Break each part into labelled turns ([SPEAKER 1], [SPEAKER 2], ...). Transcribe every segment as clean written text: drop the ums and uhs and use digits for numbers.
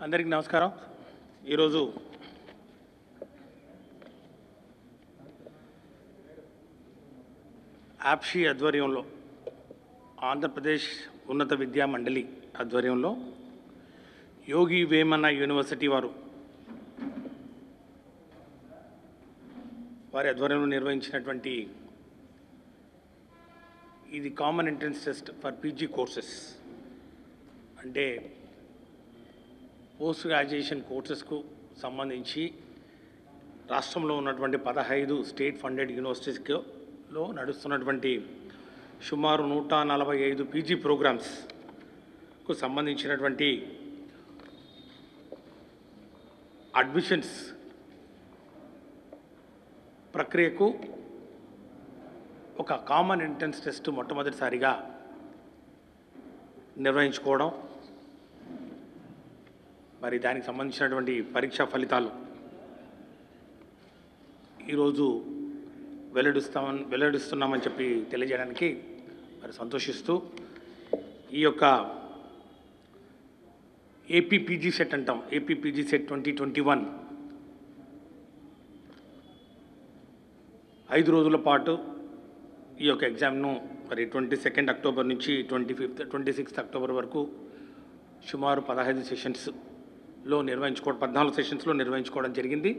[SPEAKER 1] అందరికీ నమస్కారం. ఈరోజు ఆప్షి ఆధ్వర్యంలో ఆంధ్రప్రదేశ్ ఉన్నత విద్యా మండలి ఆధ్వర్యంలో యోగి వేమన యూనివర్సిటీ వారి ఆధ్వర్యంలో నిర్వహించినటువంటి ఇది common entrance test for PG courses అంటే పోస్ట్ గ్రాడ్యుయేషన్ కోర్సెస్కు సంబంధించి రాష్ట్రంలో ఉన్నటువంటి 15 స్టేట్ ఫండెడ్ యూనివర్సిటీస్లో నడుస్తున్నటువంటి సుమారు 145 పీజీ ప్రోగ్రామ్స్కు సంబంధించినటువంటి అడ్మిషన్స్ ప్రక్రియకు ఒక కామన్ ఎంట్రన్స్ టెస్ట్ మొట్టమొదటిసారిగా నిర్వహించుకోవడం, మరి దానికి సంబంధించినటువంటి పరీక్షా ఫలితాలు ఈరోజు వెల్లడిస్తున్నామని చెప్పి తెలియజేయడానికి మరి సంతోషిస్తూ ఈ యొక్క ఏపీపీజీ సెట్ అంటాం, ఏపీపీజీ సెట్ 2021 5 రోజుల పాటు ఈ యొక్క ఎగ్జామ్ను మరి 22 అక్టోబర్ నుంచి 26 అక్టోబర్ వరకు సుమారు 15 సెషన్స్లో 14 సెషన్స్లో నిర్వహించుకోవడం జరిగింది.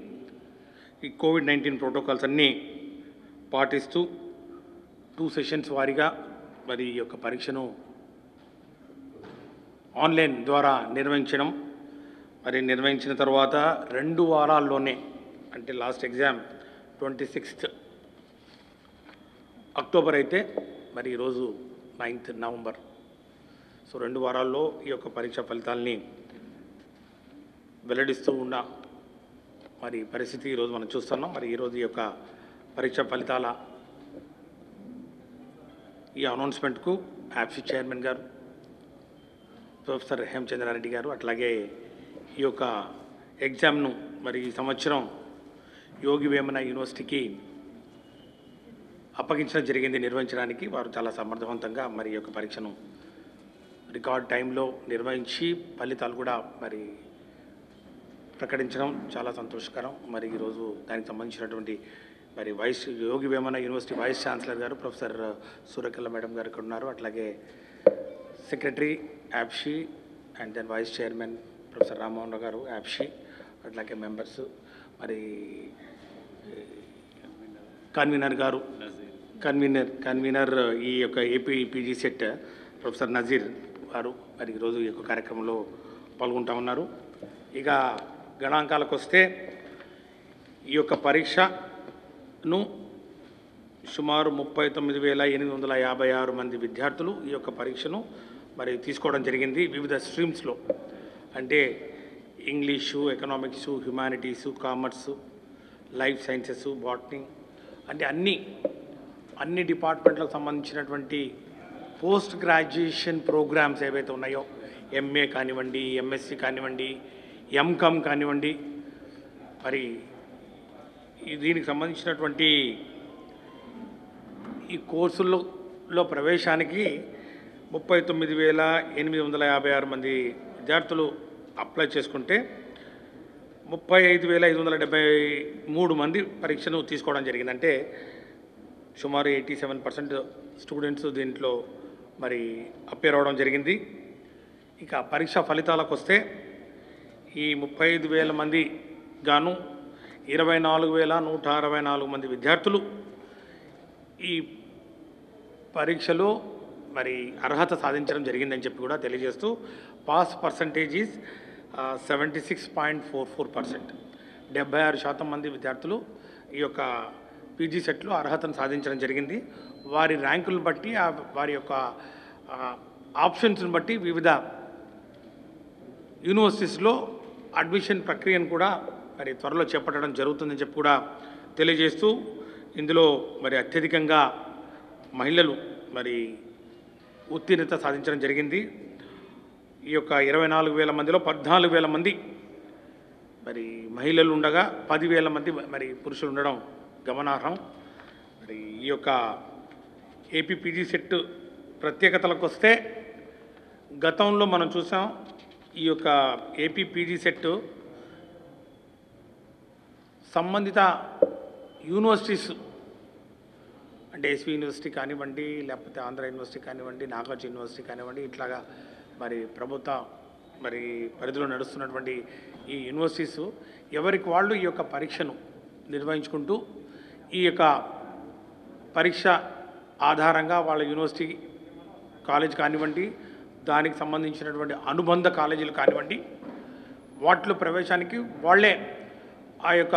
[SPEAKER 1] ఈ కోవిడ్-19 ప్రోటోకాల్స్ అన్నీ పాటిస్తూ 2 సెషన్స్ వారీగా మరి ఈ యొక్క పరీక్షను ఆన్లైన్ ద్వారా నిర్వహించిన తర్వాత 2 వారాల్లోనే, అంటే లాస్ట్ ఎగ్జామ్ 26 అక్టోబర్ అయితే మరి ఈరోజు 9th నవంబర్, సో 2 వారాల్లో ఈ యొక్క పరీక్ష ఫలితాలని వెల్లడిస్తూ ఉన్న మరి పరిస్థితి ఈరోజు మనం చూస్తున్నాం. మరి ఈరోజు ఈ యొక్క పరీక్ష ఫలితాల ఈ అనౌన్స్మెంట్కు ఆప్షి చైర్మన్ గారు ప్రొఫెసర్ హేమచంద్రారెడ్డి గారు, అట్లాగే ఈ యొక్క ఎగ్జామ్ను మరి ఈ సంవత్సరం యోగి వేమన యూనివర్సిటీకి అప్పగించడం జరిగింది నిర్వహించడానికి. వారు చాలా సమర్థవంతంగా మరి ఈ యొక్క పరీక్షను రికార్డ్ టైంలో నిర్వహించి ఫలితాలు కూడా మరి ప్రకటించడం చాలా సంతోషకరం. మరి ఈరోజు దానికి సంబంధించినటువంటి మరి Yogi Vemana university vice chancellor గారు ప్రొఫెసర్ సూర్యకళ మేడం గారు ఇక్కడ ఉన్నారు, అట్లాగే secretary APSCHE and then vice chairman professor Rammohan Rao గారు యాప్షి, అట్లాగే మెంబర్స్, మరి కన్వీనర్ ఈ యొక్క ఏపీపీజీ సెట్ ప్రొఫెసర్ నజీర్ వారు మరి ఈరోజు ఈ యొక్క కార్యక్రమంలో పాల్గొంటా ఉన్నారు. ఇక గణాంకాలకు వస్తే ఈ యొక్క పరీక్షను సుమారు 39,856 మంది విద్యార్థులు ఈ యొక్క పరీక్షను మరి తీసుకోవడం జరిగింది. వివిధ స్ట్రీమ్స్లో, అంటే English, economics, humanities, commerce, life sciences, botany, అంటే అన్ని డిపార్ట్మెంట్లకు సంబంధించినటువంటి పోస్ట్ గ్రాడ్యుయేషన్ ప్రోగ్రామ్స్ ఏవైతే ఉన్నాయో, ఎంఏ కానివ్వండి, ఎంఎస్సి కానివ్వండి, ఎంకామ్ కానివ్వండి, మరి దీనికి సంబంధించినటువంటి ఈ కోర్సుల్లో ప్రవేశానికి 39,856 మంది విద్యార్థులు అప్లై చేసుకుంటే 35,573 మంది పరీక్షను తీసుకోవడం జరిగింది. అంటే సుమారు 87% స్టూడెంట్స్ దీంట్లో మరి అప్పేర్ అవ్వడం జరిగింది. ఇక పరీక్ష ఫలితాలకు వస్తే ఈ 35,000 మంది గాను 24,164 మంది విద్యార్థులు ఈ పరీక్షలో మరి అర్హత సాధించడం జరిగిందని చెప్పి కూడా తెలియజేస్తూ పాస్ పర్సంటేజ్ ఈజ్ 76.44%. 76% మంది విద్యార్థులు ఈ యొక్క పీజీ సెట్లో అర్హతను సాధించడం జరిగింది. వారి ర్యాంకులను బట్టి, వారి యొక్క ఆప్షన్స్ని బట్టి వివిధ యూనివర్సిటీస్లో అడ్మిషన్ ప్రక్రియను కూడా మరి త్వరలో చేపట్టడం జరుగుతుందని చెప్పి కూడా తెలియజేస్తూ, ఇందులో మరి అత్యధికంగా మహిళలు మరి ఉత్తీర్ణత సాధించడం జరిగింది. ఈ యొక్క 24,000 మందిలో 14,000 మంది మరి మహిళలు ఉండగా 10,000 మంది మరి పురుషులు ఉండడం గమనార్హం. మరి ఈ యొక్క ఏపీపీజీ సెట్ ప్రత్యేకతలకు వస్తే గతంలో మనం చూసాం ఈ యొక్క ఏపీ పీజీ సెట్ సంబంధిత యూనివర్సిటీస్ అంటే ఎస్వి యూనివర్సిటీ కానివ్వండి, లేకపోతే ఆంధ్ర యూనివర్సిటీ కానివ్వండి, నాగార్జున యూనివర్సిటీ కానివ్వండి, ఇట్లాగా మరి ప్రభుత్వ మరి పరిధిలో నడుస్తున్నటువంటి ఈ యూనివర్సిటీస్ ఎవరికి వాళ్ళు ఈ యొక్క పరీక్షను నిర్వహించుకుంటూ ఈ యొక్క పరీక్ష ఆధారంగా వాళ్ళ యూనివర్సిటీ కాలేజ్ కానివ్వండి, దానికి సంబంధించినటువంటి అనుబంధ కాలేజీలు కానివ్వండి, వాటిలో ప్రవేశానికి వాళ్ళే ఆ యొక్క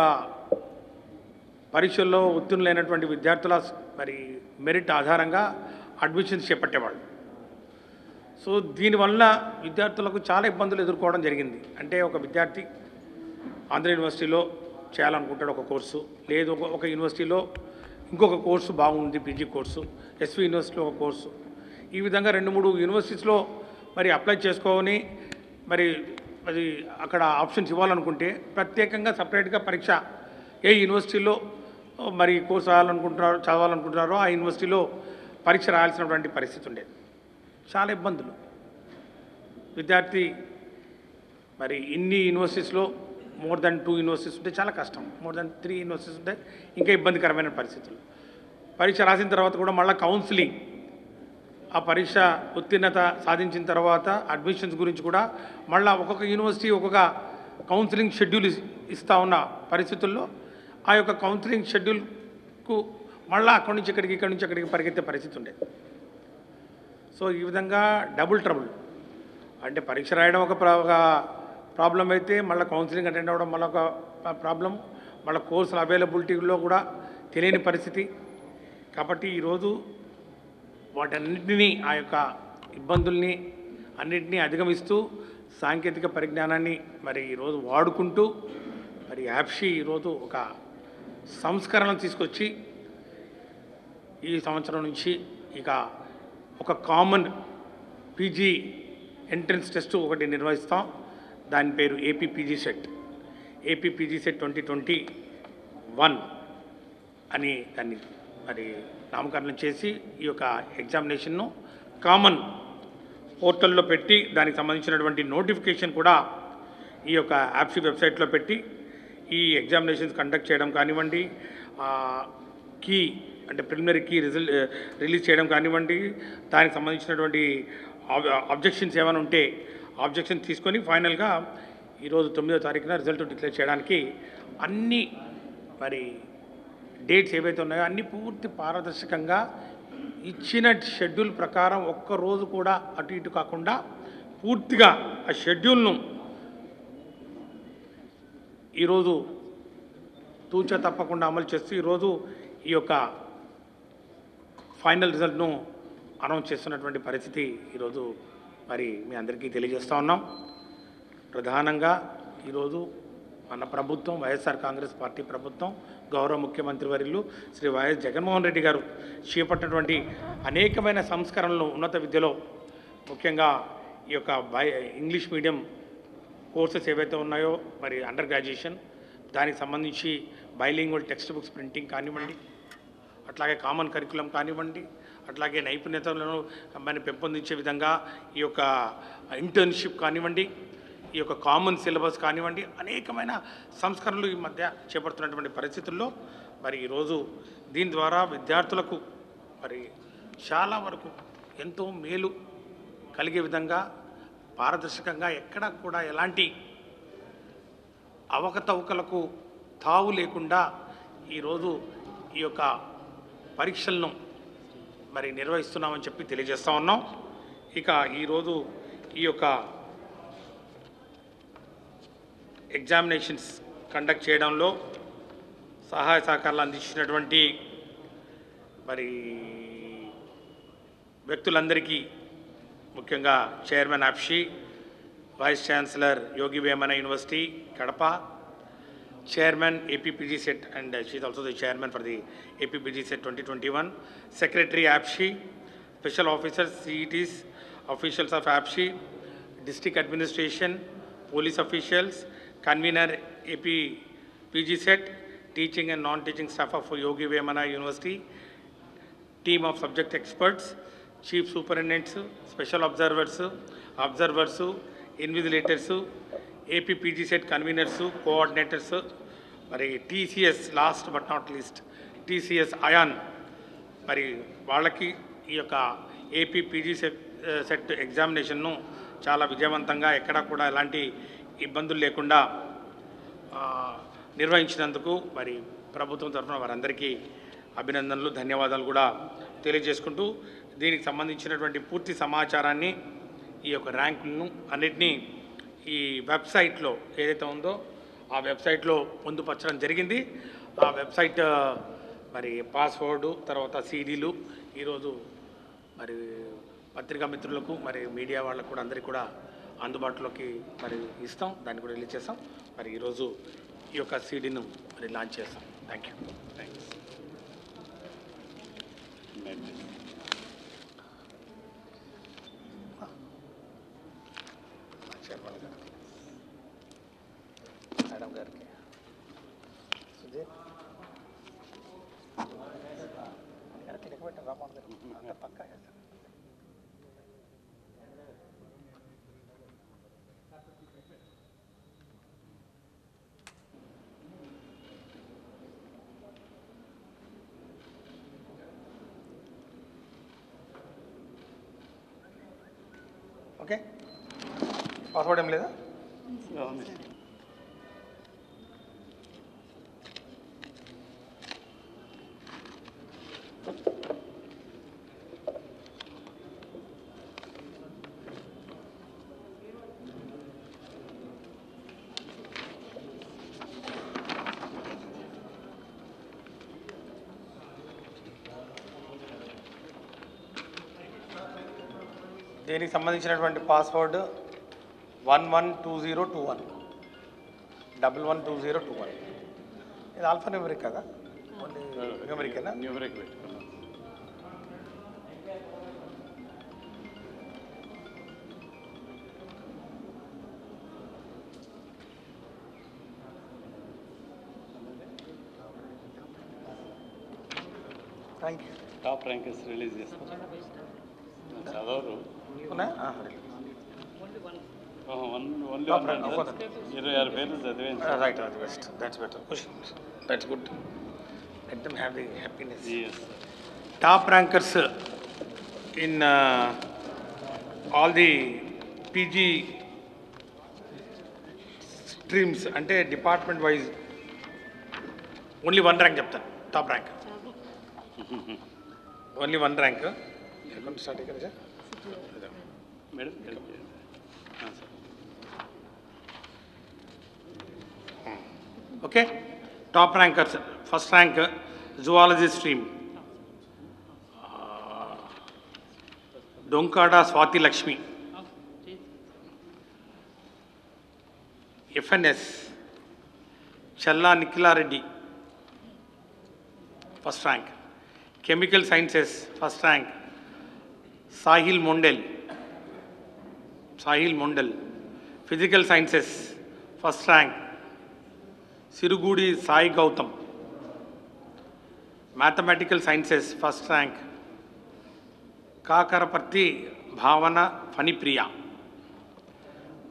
[SPEAKER 1] పరీక్షల్లో ఉత్తీర్ణులైనటువంటి విద్యార్థుల మరి మెరిట్ ఆధారంగా అడ్మిషన్స్ చేపట్టేవాళ్ళు. సో దీనివల్ల విద్యార్థులకు చాలా ఇబ్బందులు ఎదుర్కోవడం జరిగింది. అంటే ఒక విద్యార్థి ఆంధ్ర యూనివర్సిటీలో చేయాలనుకుంటాడు ఒక కోర్సు, లేదు ఒక యూనివర్సిటీలో ఇంకొక కోర్సు బాగుంది పీజీ కోర్సు, ఎస్వి యూనివర్సిటీలో ఒక కోర్సు, ఈ విధంగా 2-3 యూనివర్సిటీస్లో మరి అప్లై చేసుకొని మరి అది అక్కడ ఆప్షన్స్ ఇవ్వాలనుకుంటే ప్రత్యేకంగా సపరేట్గా పరీక్ష ఏ యూనివర్సిటీలో మరి కోర్సు చదవాలనుకుంటున్నారో ఆ యూనివర్సిటీలో పరీక్ష రాయాల్సినటువంటి పరిస్థితి ఉండేది. చాలా ఇబ్బందులు. విద్యార్థి మరి ఇన్ని యూనివర్సిటీస్లో మోర్ దెన్ 2 యూనివర్సిటీస్ ఉంటే చాలా కష్టం, మోర్ దెన్ 3 యూనివర్సిటీస్ ఉంటే ఇంకా ఇబ్బందికరమైన పరిస్థితులు. పరీక్ష రాసిన తర్వాత కూడా మళ్ళీ కౌన్సిలింగ్, ఆ పరీక్ష ఉత్తీర్ణత సాధించిన తర్వాత అడ్మిషన్స్ గురించి కూడా మళ్ళీ ఒక్కొక్క యూనివర్సిటీ ఒక్కొక్క కౌన్సిలింగ్ షెడ్యూల్ ఇస్తూ ఉన్న పరిస్థితుల్లో ఆ యొక్క కౌన్సిలింగ్ షెడ్యూల్కు మళ్ళీ అక్కడి నుంచి ఇక్కడికి పరిగెత్తే పరిస్థితి ఉండేది. సో ఈ విధంగా డబుల్ ట్రబుల్. అంటే పరీక్ష రాయడం ఒక ప్రాబ్లం అయితే మళ్ళీ కౌన్సిలింగ్ అటెండ్ అవ్వడం మళ్ళీ ఒక ప్రాబ్లం, మళ్ళీ కోర్సుల అవైలబిలిటీలో కూడా తెలియని పరిస్థితి. కాబట్టి ఈరోజు వాటన్నిటినీ ఆ యొక్క ఇబ్బందుల్ని అన్నింటినీ అధిగమిస్తూ సాంకేతిక పరిజ్ఞానాన్ని మరి ఈరోజు వాడుకుంటూ మరి యాప్షీ ఈరోజు ఒక సంస్కరణ తీసుకొచ్చి ఈ సంవత్సరం నుంచి ఇక ఒక కామన్ పీజీ ఎంట్రన్స్ టెస్ట్ ఒకటి నిర్వహిస్తాం. దాని పేరు AP PG set, AP PG set 2021 అని దాన్ని మరి నామకరణం చేసి ఈ యొక్క ఎగ్జామినేషన్ను కామన్ పోర్టల్లో పెట్టి దానికి సంబంధించినటువంటి నోటిఫికేషన్ కూడా ఈ యొక్క యాప్సీ వెబ్సైట్లో పెట్టి ఈ ఎగ్జామినేషన్స్ కండక్ట్ చేయడం కానివ్వండి, కీ అంటే ప్రిలిమినరీ కీ రిలీజ్ చేయడం కానివ్వండి, దానికి సంబంధించినటువంటి అబ్జెక్షన్స్ ఏమైనా ఉంటే ఆబ్జెక్షన్ తీసుకొని ఫైనల్గా ఈరోజు 9వ తారీఖున రిజల్ట్ డిక్లేర్ చేయడానికి అన్ని మరి డేట్స్ ఏవైతే ఉన్నాయో అన్నీ పూర్తి పారదర్శకంగా ఇచ్చిన షెడ్యూల్ ప్రకారం ఒక్కరోజు కూడా అటు ఇటు కాకుండా పూర్తిగా ఆ షెడ్యూల్ను ఈరోజు తూచా తప్పకుండా అమలు చేస్తూ ఈరోజు ఈ యొక్క ఫైనల్ రిజల్ట్ను అనౌన్స్ చేస్తున్నటువంటి పరిస్థితి ఈరోజు మరి మీ అందరికీ తెలియజేస్తూ ఉన్నాం. ప్రధానంగా ఈరోజు మన ప్రభుత్వం వైఎస్ఆర్ కాంగ్రెస్ పార్టీ ప్రభుత్వం గౌరవ ముఖ్యమంత్రి వర్యులు శ్రీ వైఎస్ జగన్మోహన్ రెడ్డి గారు చేపట్టినటువంటి అనేకమైన సంస్కరణలు ఉన్నత విద్యలో ముఖ్యంగా ఈ యొక్క ఇంగ్లీష్ మీడియం కోర్సెస్ ఏవైతే ఉన్నాయో మరి అండర్ గ్రాడ్యుయేషన్ దానికి సంబంధించి బైలింగ్వల్ టెక్స్ట్ బుక్స్ ప్రింటింగ్ కానివ్వండి, అట్లాగే కామన్ కరికులం కానివ్వండి, అట్లాగే నైపుణ్యతలను మన పెంపొందించే విధంగా ఈ యొక్క ఇంటర్న్షిప్ కానివ్వండి, ఈ యొక్క కామన్ సిలబస్ కానివ్వండి, అనేకమైన సంస్కరణలు ఈ మధ్య చేపడుతున్నటువంటి పరిస్థితుల్లో మరి ఈరోజు దీని ద్వారా విద్యార్థులకు మరి చాలా వరకు ఎంతో మేలు కలిగే విధంగా పారదర్శకంగా ఎక్కడ కూడా ఎలాంటి అవకతవకలకు తావు లేకుండా ఈరోజు ఈ యొక్క పరీక్షలను మరి నిర్వహిస్తున్నామని చెప్పి తెలియజేస్తూ ఉన్నాం. ఇక ఈరోజు ఈ యొక్క ఎగ్జామినేషన్స్ కండక్ట్ చేయడంలో సహాయ సహకారాలు అందించినటువంటి మరి వ్యక్తులందరికీ ముఖ్యంగా chairman APSCHE, vice chancellor Yogi Vemana university Kadapa, Chairman APPG set, and she is also the chairman for the APPG set 2021. Secretary APSHI, special officers, CETs, officials of APSHI, district administration, police officials, convener APPG set, teaching and non-teaching staff of Yogi Vemana University, team of subject experts, chief superintendents, special observers, invigilators, AP PG set conveners, coordinators, మరి TCS last but not least TCS iON, మరి వాళ్ళకి ఈ యొక్క AP PG set ఎగ్జామినేషన్ను చాలా విజయవంతంగా ఎక్కడా కూడా ఎలాంటి ఇబ్బందులు లేకుండా నిర్వహించినందుకు మరి ప్రభుత్వం తరఫున వారందరికీ అభినందనలు, ధన్యవాదాలు కూడా తెలియజేసుకుంటూ దీనికి సంబంధించినటువంటి పూర్తి సమాచారాన్ని ఈ యొక్క ర్యాంకులను అన్నిటినీ ఈ వెబ్సైట్లో ఏదైతే ఉందో ఆ వెబ్సైట్లో పొందుపరచడం జరిగింది. ఆ వెబ్సైట్ మరి పాస్వర్డు తర్వాత సీడీలు ఈరోజు మరి పత్రికా మిత్రులకు మరి మీడియా వాళ్ళకు కూడా అందరికీ కూడా అందుబాటులోకి మరి ఇస్తాం, దాన్ని కూడా రిలీజ్ చేస్తాం. మరి ఈరోజు ఈ యొక్క సీడీను మరి లాంచ్ చేస్తాం. Thank you. థ్యాంక్స్. మేడం గారికి సుధీర్ రామోహన్ గారు పక్కా చేస్తారు. ఓకే, పాస్వర్డ్ ఏం లేదా? దీనికి సంబంధించినటువంటి పాస్వర్డ్ 112021 112021. ఇది ఆల్ఫా న్యూమరిక్ కదా? న్యూమరికేనా?
[SPEAKER 2] న్యూమరిక్ పెట్టుకున్నాం.
[SPEAKER 1] Thank you.
[SPEAKER 2] Top rankers release చేస్తాం. చదవరు ఓన్లీ 26 పేర్లు చదివాను.
[SPEAKER 1] Right, best, that's better, that's good. Let them have the happiness. Top rankers in all the PG streams అంటే డిపార్ట్మెంట్ వైజ్ ఓన్లీ 1 ర్యాంక్ చెప్తాను. Top rank only 1 rank. Start ఇక్కడ sir
[SPEAKER 2] madam.
[SPEAKER 1] Okay, top rankers. First rank zoology stream Donkada Swathi Lakshmi. FNS Challa Nikhila Reddy first rank. Chemical sciences first rank Sahil Mondal. Physical sciences first rank Sirugudi Sai Gautam. Mathematical sciences first rank Kakaraparthi Bhavana Phanipriya.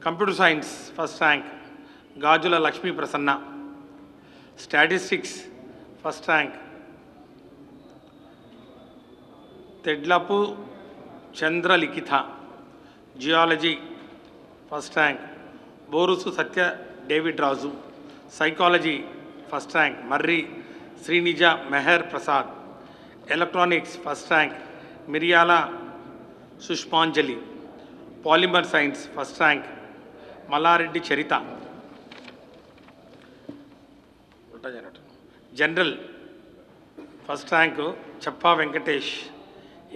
[SPEAKER 1] Computer science first rank Gajula Lakshmi Prasanna. Statistics first rank Tedlapu Chandralikhita. Geology first rank Borusu Satya David Raju. Psychology first rank Marri Sreenija Meher Prasad. Electronics first rank Miriyala Sushmanjali. Polymer science first rank Mallareddy Charitha. General first rank Chappa Venkatesh.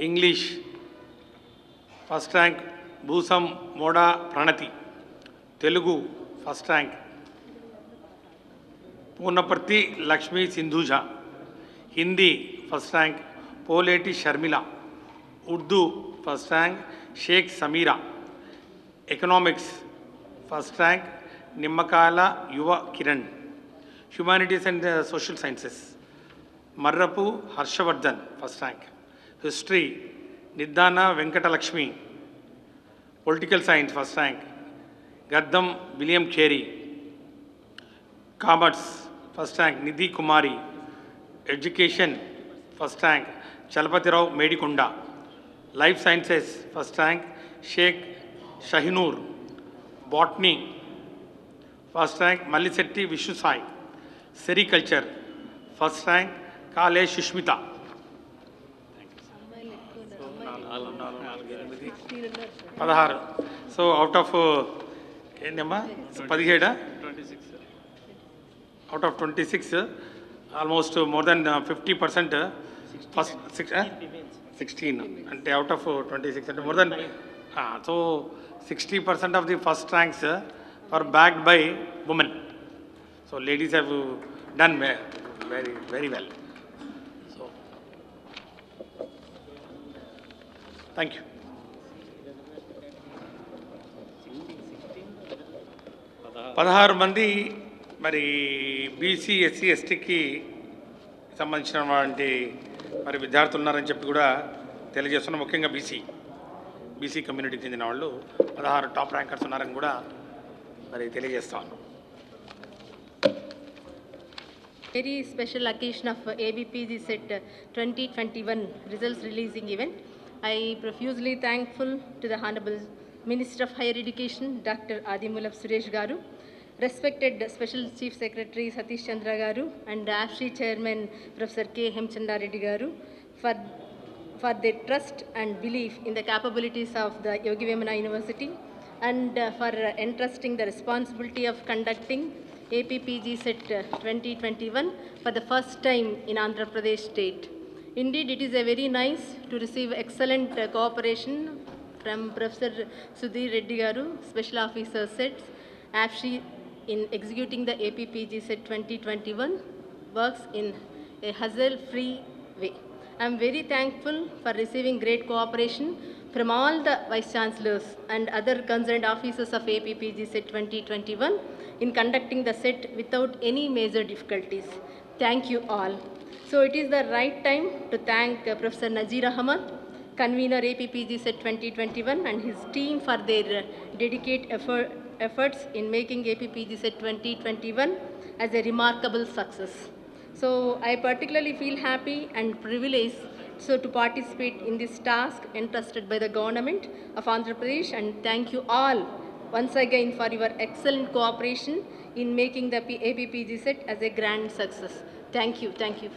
[SPEAKER 1] English first rank Bhusam Moda Pranathi. Telugu first rank Purnaparthi Lakshmi Sindhuja. Hindi first rank Poleti Sharmila. Urdu first rank Sheikh Sameera. Economics first rank Nimmakayala Yuva Kiran. Humanities and social sciences Marrapu Harshavardhan first rank. History Niddana Venkatalakshmi. Political science first rank Gaddam William Cherry. Commerce, first rank Nidhi Kumari. Education, first rank Chalapati Rao Medikonda. Life Sciences, first rank Sheikh Shahinur. Botany, first rank Malisetti Vishusai. Sericulture, first rank Kale Shushmita. పదహారు. So out of ఏంటమ్మా 17 out of 26 almost more than 50% first 16 అంటే out of 26 అంటే more than so 60% of the first ranks are backed by women. So ladies have done very very well. So thank you. 16 మంది మరి BC SC ఎస్టీకి సంబంధించినటువంటి మరి విద్యార్థులు ఉన్నారని చెప్పి కూడా తెలియజేస్తున్నాం. ముఖ్యంగా బీసీ కమ్యూనిటీకి చెందిన వాళ్ళు 16 టాప్ ర్యాంకర్స్ ఉన్నారని కూడా మరి తెలియజేస్తా ఉన్నాం.
[SPEAKER 3] Very special occasion of ABPG set 2021 results releasing event. I profusely thankful to the Honorable Minister of Higher Education, Dr. Adimulap Suresh Garu, respected Special Chief Secretary Satish Chandra Garu, and AFSHI Chairman Professor K. Hemchanda Reddy Garu for their trust and belief in the capabilities of the Yogi Vemana University, and for entrusting the responsibility of conducting APPG set 2021 for the first time in Andhra Pradesh state. Indeed, it is a very nice to receive excellent cooperation from Professor Sudhir Reddy Garu, Special Officer SETS, AFSHI in executing the APPG set 2021 works in a hassle-free way. I am very thankful for receiving great cooperation from all the Vice Chancellors and other concerned officers of APPG set 2021 in conducting the set without any major difficulties. Thank you all. So it is the right time to thank Professor Nazir Ahmad, convener APPG set 2021, and his team for their dedicated efforts in making APPG set 2021 as a remarkable success. So I particularly feel happy and privileged to participate in this task entrusted by the government of Andhra Pradesh, and thank you all once again for your excellent cooperation in making the APPG set as a grand success. Thank you. Thank you.